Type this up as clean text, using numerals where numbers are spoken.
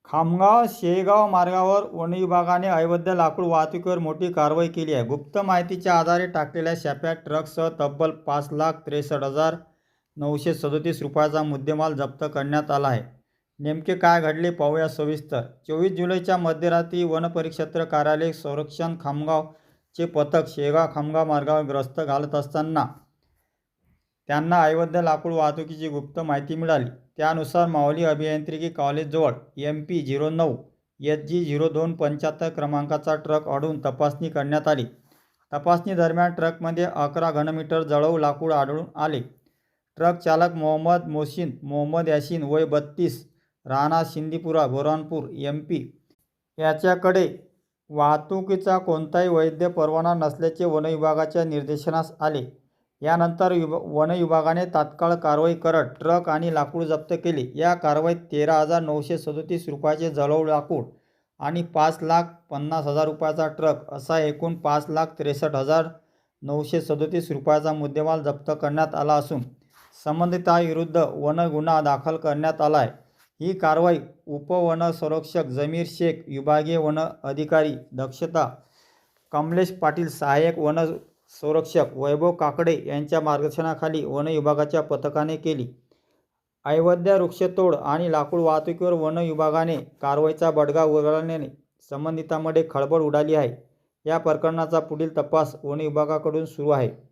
खामगाव शेगाव मार्गावर वन विभागाने अवैध लाकूड वाहतुकीवर मोठी कारवाई केली आहे। गुप्त माहितीच्या आधारे टाकलेल्या छाप्यात ट्रकसह तब्बल 5,63,937 रुपयाचा मुद्देमाल जप्त करण्यात आला आहे। नेमके काय घडले पाहूया सविस्तर। 24 जुलैच्या मध्यरात्री वन परिक्षेत्र कार्यालय संरक्षण खामगावचे पथक शेगाव खामगाव मार्गावर गस्त घालत असताना त्यांना अवैध लाकूड वाहतुकीची गुप्त माहिती मिळाली। त्यानुसार माऊली अभियांत्रिकी कॉलेजजवळ MP 09 SG 0275 क्रमांकाचा ट्रक अडवून तपासणी करण्यात आली। तपासणी दरम्यान ट्रकमध्ये 11 घनमीटर जळाऊ लाकूड आढळून आले। ट्रक चालक मोहम्मद मोहसिन मोहम्मद यासीन वय 32 राहणार शिंदीपुरा बुरहानपूर MP याच्याकडे वाहतुकीचा कोणताही वैध परवाना नसल्याचे वन विभागाच्या निर्देशनास आले। यानंतर वन विभागाने तात्काळ कारवाई करत ट्रक आणि लाकूड जप्त केले। या कारवाईत 13,937 रुपयाचे जळाऊ लाकूड आणि 5,50,000 रुपयाचा ट्रक असा एकूण 5,63,937 रुपयाचा मुद्देमाल जप्त करण्यात आला असून संबंधितांविरुद्ध वन गुन्हा दाखल करण्यात आला आहे। ही कारवाई उपवनसंरक्षक जमीर शेख, विभागीय वन अधिकारी दक्षता कमलेश पाटील, सहाय्यक वन संरक्षक वैभव काकडे यांच्या मार्गदर्शनाखाली वन विभागाच्या पथकाने केली। अवैध वृक्षतोड आणि लाकूड वाहतुकीवर वन विभागाने कारवाईचा बडगा उगारल्याने संबंधितांमध्ये खळबळ उडाली आहे। या प्रकरणाचा पुढील तपास वन विभागाकडून सुरू आहे।